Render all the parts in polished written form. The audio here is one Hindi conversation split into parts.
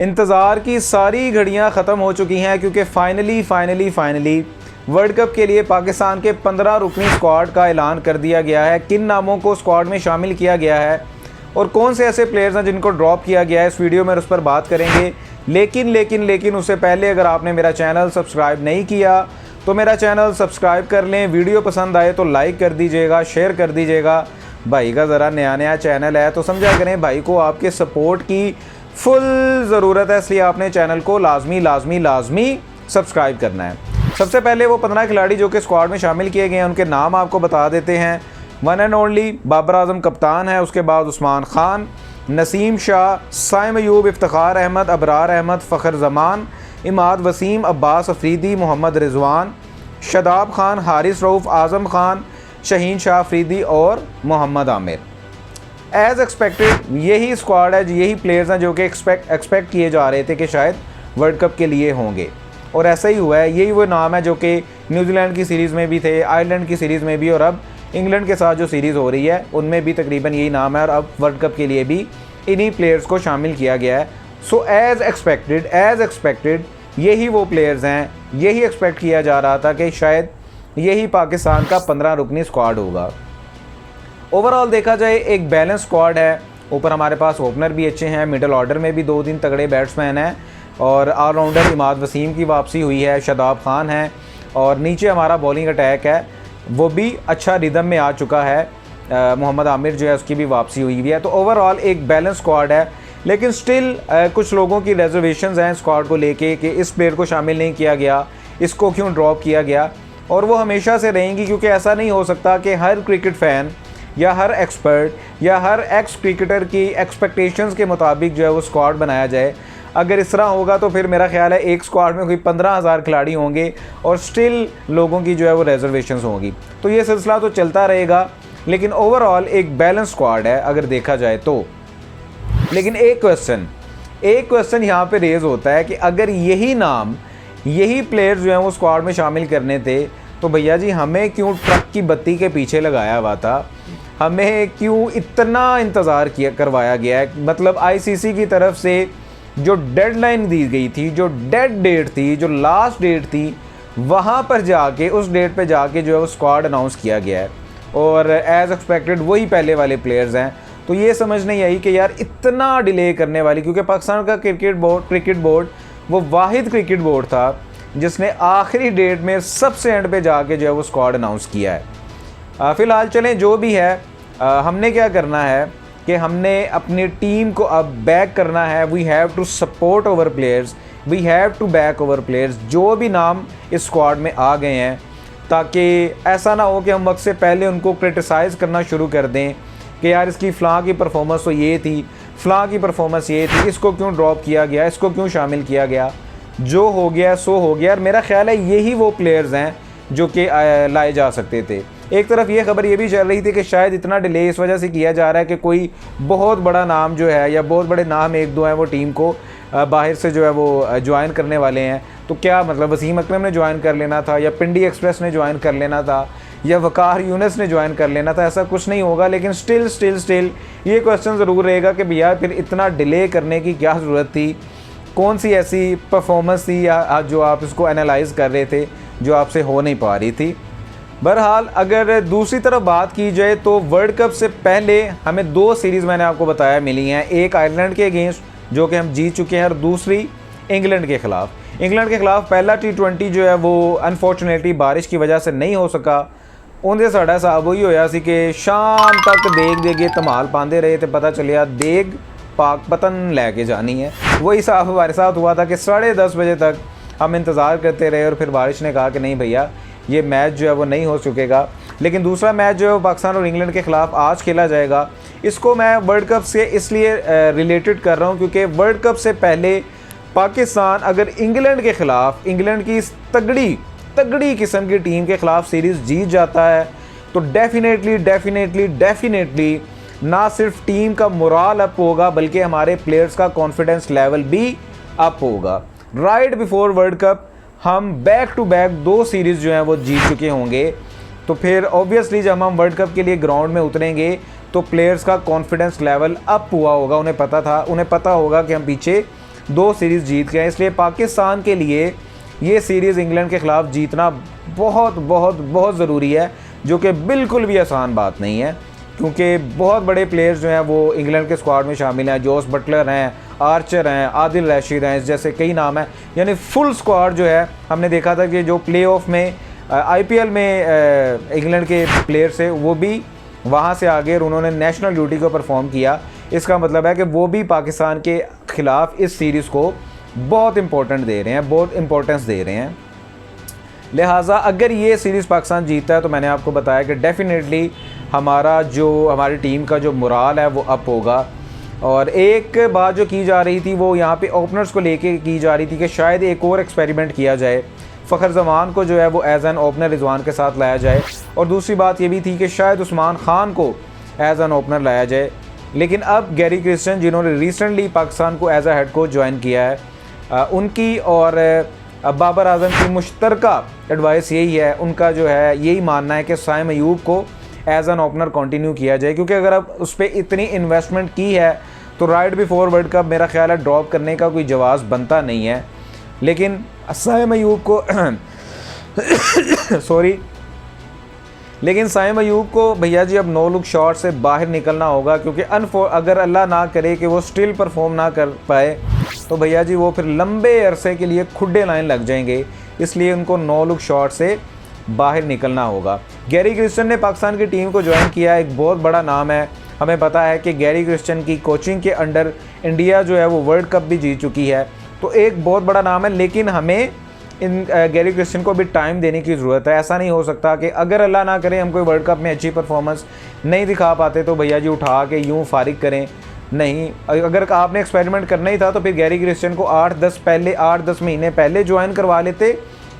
इंतज़ार की सारी घड़ियां ख़त्म हो चुकी हैं क्योंकि फाइनली वर्ल्ड कप के लिए पाकिस्तान के 15 रुकनी स्क्वाड का ऐलान कर दिया गया है। किन नामों को स्क्वाड में शामिल किया गया है और कौन से ऐसे प्लेयर्स हैं जिनको ड्रॉप किया गया है, इस वीडियो में उस पर बात करेंगे। लेकिन उससे पहले अगर आपने मेरा चैनल सब्सक्राइब नहीं किया तो मेरा चैनल सब्सक्राइब कर लें। वीडियो पसंद आए तो लाइक कर दीजिएगा, शेयर कर दीजिएगा। भाई का ज़रा नया चैनल है तो समझा करें, भाई को आपके सपोर्ट की फुल ज़रूरत है, इसलिए आपने चैनल को लाजमी सब्सक्राइब करना है। सबसे पहले वो 15 खिलाड़ी जो कि स्क्वाड में शामिल किए गए हैं उनके नाम आपको बता देते हैं। One and only Babar Azam कप्तान है, उसके बाद उस्मान खान, नसीम शाह, साइम अयूब, इफ्तिखार अहमद, अबरार अहमद, फ़खर जमान, इमाद वसीम, अब्बास अफरीदी, मोहम्मद रिजवान, शदाब खान, हारिस रऊफ़, आज़म खान, शहीन शाह अफरीदी और मोहम्मद आमिर। एज़ एक्सपेक्टेड यही स्क्वाड है, यही प्लेयर्स हैं जो कि एक्सपेक्ट किए जा रहे थे कि शायद वर्ल्ड कप के लिए होंगे और ऐसा ही हुआ है। यही वो नाम है जो कि न्यूजीलैंड की सीरीज़ में भी थे, आयरलैंड की सीरीज़ में भी और अब इंग्लैंड के साथ जो सीरीज़ हो रही है उनमें भी तकरीबन यही नाम है और अब वर्ल्ड कप के लिए भी इन्हीं प्लेयर्स को शामिल किया गया है। सो एज़ एक्सपेक्टेड यही वो प्लेयर्स हैं, यही एक्सपेक्ट किया जा रहा था कि शायद यही पाकिस्तान का 15 रुकनी स्क्वाड होगा। ओवरऑल देखा जाए एक बैलेंस स्क्वाड है। ऊपर हमारे पास ओपनर भी अच्छे हैं, मिडल ऑर्डर में भी 2-3 तगड़े बैट्समैन हैं और ऑलराउंडर इमाद वसीम की वापसी हुई है, शदाब खान है और नीचे हमारा बॉलिंग अटैक है वो भी अच्छा रिदम में आ चुका है। मोहम्मद आमिर जो है उसकी भी वापसी हुई है। तो ओवरऑल एक बैलेंस स्क्वाड है, लेकिन स्टिल कुछ लोगों की रिजर्वेशंस हैं स्क्वाड को लेके कि इस प्लेयर को शामिल नहीं किया गया, इसको क्यों ड्रॉप किया गया, और वो हमेशा से रहेंगी क्योंकि ऐसा नहीं हो सकता कि हर क्रिकेट फ़ैन या हर एक्सपर्ट या हर एक्स क्रिकेटर की एक्सपेक्टेशंस के मुताबिक जो है वो स्क्वाड बनाया जाए। अगर इस तरह होगा तो फिर मेरा ख्याल है एक स्क्वाड में कोई 15,000 खिलाड़ी होंगे और स्टिल लोगों की जो है वो रिजर्वेशंस होंगी। तो ये सिलसिला तो चलता रहेगा, लेकिन ओवरऑल एक बैलेंस स्क्वाड है अगर देखा जाए तो। लेकिन एक क्वेश्चन यहाँ पे रेज़ होता है कि अगर यही प्लेयर्स जो हैं वो स्क्वाड में शामिल करने थे तो भैया जी हमें क्यों ट्रक की बत्ती के पीछे लगाया हुआ था, हमें क्यों इतना इंतज़ार करवाया गया है। मतलब आईसीसी की तरफ से जो डेडलाइन दी गई थी, जो डेड डेट थी, जो लास्ट डेट थी, वहाँ पर जाके उस डेट पे जाके जो है वो स्क्वाड अनाउंस किया गया है और एज़ एक्सपेक्टेड वही पहले वाले प्लेयर्स हैं। तो ये समझ नहीं आई कि यार इतना डिले करने वाली, क्योंकि पाकिस्तान का क्रिकेट बोर्ड वो वाहिद क्रिकेट बोर्ड था जिसने आखिरी डेट में सबसे एंड पे जाके जो है वो स्क्वाड अनाउंस किया है। फ़िलहाल चलें जो भी है, हमने क्या करना है कि हमने अपनी टीम को अब बैक करना है। We have to support over players, we have to back over players जो भी नाम इस स्क्वाड में आ गए हैं, ताकि ऐसा ना हो कि हम वक्त से पहले उनको क्रिटिसाइज़ करना शुरू कर दें कि यार इसकी फ़लाँ की परफॉर्मेंस तो ये थी, फ़लाँ की परफॉर्मेंस ये थी, इसको क्यों ड्रॉप किया गया, इसको क्यों शामिल किया गया। जो हो गया सो हो गया। और मेरा ख्याल है यही वो प्लेयर्स हैं जो कि लाए जा सकते थे। एक तरफ ये खबर ये भी चल रही थी कि शायद इतना डिले इस वजह से किया जा रहा है कि कोई बहुत बड़ा नाम जो है या बहुत बड़े नाम एक दो हैं वो टीम को बाहर से जो है वो ज्वाइन करने वाले हैं। तो क्या मतलब वसीम अकरम ने ज्वाइन कर लेना था या पिंडी एक्सप्रेस ने ज्वाइन कर लेना था या वकार यूनिस ने ज्वाइन कर लेना था, ऐसा कुछ नहीं होगा। लेकिन स्टिल ये क्वेश्चन ज़रूर रहेगा कि भैया फिर इतना डिले करने की क्या ज़रूरत थी, कौन सी ऐसी परफॉर्मेंस थी या जो आप इसको एनालाइज़ कर रहे थे जो आपसे हो नहीं पा रही थी। बहरहाल अगर दूसरी तरफ बात की जाए तो वर्ल्ड कप से पहले हमें 2 सीरीज़ मैंने आपको बताया मिली हैं, एक आयरलैंड के अगेंस्ट जो कि हम जीत चुके हैं और दूसरी इंग्लैंड के ख़िलाफ़। पहला T20 जो है वो अनफॉर्चुनेटली बारिश की वजह से नहीं हो सका। उनसे साढ़ा हिसाब वही होया सी कि शाम तक देगे धमाल पाते रहे तो पता चलिया देग पाक पतन लैके जानी है। वही हिसाब हमारे साथ हुआ था कि 10:30 बजे तक हम इंतज़ार करते रहे और फिर बारिश ने कहा कि नहीं भैया ये मैच जो है वो नहीं हो चुकेगा। लेकिन दूसरा मैच जो है वो पाकिस्तान और इंग्लैंड के ख़िलाफ़ आज खेला जाएगा। इसको मैं वर्ल्ड कप से इसलिए रिलेटेड कर रहा हूँ क्योंकि वर्ल्ड कप से पहले पाकिस्तान अगर इंग्लैंड के ख़िलाफ़, इंग्लैंड की इस तगड़ी किस्म की टीम के ख़िलाफ़ सीरीज़ जीत जाता है तो डेफिनेटली ना सिर्फ टीम का मोराल अप होगा बल्कि हमारे प्लेयर्स का कॉन्फिडेंस लेवल भी अप होगा। राइट बिफोर वर्ल्ड कप हम बैक टू बैक 2 सीरीज़ जो हैं वो जीत चुके होंगे, तो फिर ऑब्वियसली जब हम वर्ल्ड कप के लिए ग्राउंड में उतरेंगे तो प्लेयर्स का कॉन्फिडेंस लेवल अप हुआ होगा। उन्हें पता होगा कि हम पीछे 2 सीरीज़ जीत गए हैं। इसलिए पाकिस्तान के लिए ये सीरीज़ इंग्लैंड के ख़िलाफ़ जीतना बहुत बहुत बहुत ज़रूरी है, जो कि बिल्कुल भी आसान बात नहीं है, क्योंकि बहुत बड़े प्लेयर्स जो हैं वो इंग्लैंड के स्क्वाड में शामिल हैं। जोस बटलर हैं, आर्चर हैं, आदिल रशीद हैं, जैसे कई नाम हैं। यानी फुल स्क्वाड जो है, हमने देखा था कि जो प्लेऑफ में IPL में इंग्लैंड के प्लेयर्स थे वो भी वहाँ से आगे और उन्होंने नेशनल ड्यूटी को परफॉर्म किया। इसका मतलब है कि वो भी पाकिस्तान के ख़िलाफ़ इस सीरीज़ को बहुत इम्पोर्टेंस दे रहे हैं। लिहाजा अगर ये सीरीज़ पाकिस्तान जीतता है तो मैंने आपको बताया कि डेफिनेटली हमारी टीम का जो मोराल है वो अप होगा। और एक बात जो की जा रही थी वो यहाँ पे ओपनर्स को लेके की जा रही थी कि शायद एक और एक्सपेरिमेंट किया जाए, फ़खर जमान को जो है वो एज एन ओपनर रिजवान के साथ लाया जाए। और दूसरी बात ये भी थी कि शायद उस्मान खान को एज एन ओपनर लाया जाए। लेकिन अब गैरी क्रिस्टन, जिन्होंने रिसेंटली पाकिस्तान को as a head coach join किया है, उनकी और बाबर आजम की मुश्तरका एडवाइस यही है, उनका जो है यही मानना है कि साइम अयूब को एज एन ओपनर कंटिन्यू किया जाए, क्योंकि अगर अब उस पर इतनी इन्वेस्टमेंट की है तो राइट बिफोर वर्ल्ड कप मेरा ख्याल है ड्रॉप करने का कोई जवाब बनता नहीं है। लेकिन साइम अयूब को साइम अयूब को भैया जी अब नो लुक शॉट से बाहर निकलना होगा, क्योंकि अगर अल्लाह ना करे कि वो स्टिल परफॉर्म ना कर पाए तो भैया जी वो फिर लंबे अरसे के लिए खुड्डे लाइन लग जाएंगे। इसलिए उनको नो लुक शॉट से बाहर निकलना होगा। गैरी क्रिस्टन ने पाकिस्तान की टीम को ज्वाइन किया, एक बहुत बड़ा नाम है। हमें पता है कि गैरी क्रिस्टन की कोचिंग के अंडर इंडिया जो है वो वर्ल्ड कप भी जीत चुकी है, तो एक बहुत बड़ा नाम है। लेकिन हमें इन गैरी क्रिस्टन को भी टाइम देने की ज़रूरत है। ऐसा नहीं हो सकता कि अगर अल्लाह ना करे हम कोई वर्ल्ड कप में अच्छी परफॉर्मेंस नहीं दिखा पाते तो भैया जी उठा के यूँ फारिग करें। नहीं, अगर आपने एक्सपेरिमेंट करना ही था तो फिर गैरी क्रिस्टन को 8-10 महीने पहले ज्वाइन करवा लेते,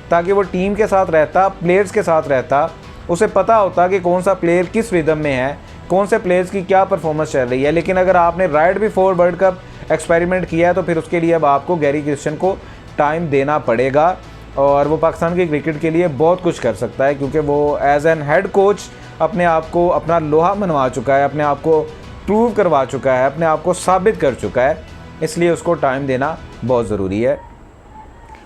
ताकि वो टीम के साथ रहता, प्लेयर्स के साथ रहता, उसे पता होता कि कौन सा प्लेयर किस रिदम में है, कौन से प्लेयर्स की क्या परफॉर्मेंस चल रही है। लेकिन अगर आपने right before world cup experiment किया है तो फिर उसके लिए अब आपको गैरी क्रिस्टन को टाइम देना पड़ेगा। और वो पाकिस्तान के क्रिकेट के लिए बहुत कुछ कर सकता है, क्योंकि वो एज एन हेड कोच अपने आप को अपना लोहा मनवा चुका है, अपने आप को प्रूव करवा चुका है, अपने आप को साबित कर चुका है। इसलिए उसको टाइम देना बहुत ज़रूरी है।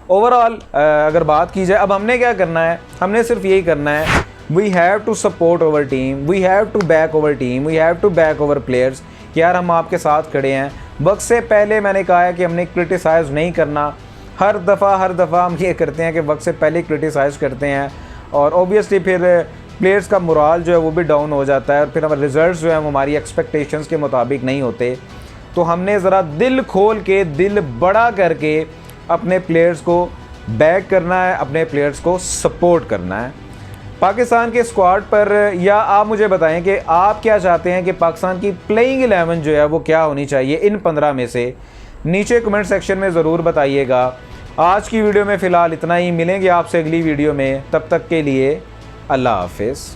ओवरऑल अगर बात की जाए अब हमने क्या करना है, हमने सिर्फ यही करना है, we have to support over team, we have to back over team, we have to back over players कि यार हम आपके साथ खड़े हैं। वक्त से पहले मैंने कहा है कि हमने क्रिटिसाइज़ नहीं करना। हर दफ़ा हम ये करते हैं कि वक्त से पहले क्रिटिसाइज़ करते हैं और ऑब्वियसली फिर प्लेयर्स का मोराल जो है वो भी डाउन हो जाता है और फिर हमारे रिज़ल्ट्स जो है वो हमारी एक्सपेक्टेशंस के मुताबिक नहीं होते। तो हमने ज़रा दिल खोल के, दिल बड़ा करके अपने प्लेयर्स को बैक करना है, अपने प्लेयर्स को सपोर्ट करना है। पाकिस्तान के स्क्वाड पर या आप मुझे बताएं कि आप क्या चाहते हैं कि पाकिस्तान की प्लेइंग 11 जो है वो क्या होनी चाहिए इन 15 में से, नीचे कमेंट सेक्शन में ज़रूर बताइएगा। आज की वीडियो में फ़िलहाल इतना ही, मिलेंगे आपसे अगली वीडियो में, तब तक के लिए अल्लाह हाफ़िज़।